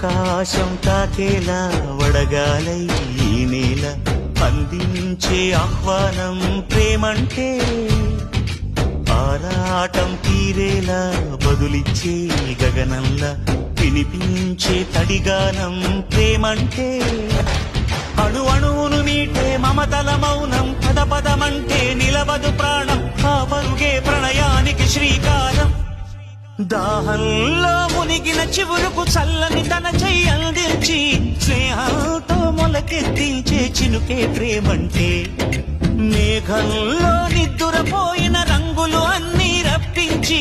ఆకాశం తాకేలా వడగాలై ఈ నేల అందించే ఆహ్వానం ప్రేమంటే ఆరాటం తీరేలా బదులిచ్చే గగనంలా వినిపించే తడిగానం ప్రేమంటే అణు అణువును మీటే మమతల మౌనం పద పదమంటే నిలవదు ప్రాణం ఆ పరుగే ప్రణయానికి శ్రీకారం దాహంలో మునిగిన చివురుకు చల్లని తన చెయ్యి అందించి స్నేహంతో మొలకెత్తించే చినుకే ప్రేమంటే మేఘంలో నిద్దురపోయిన రంగులు అన్నీ రప్పించి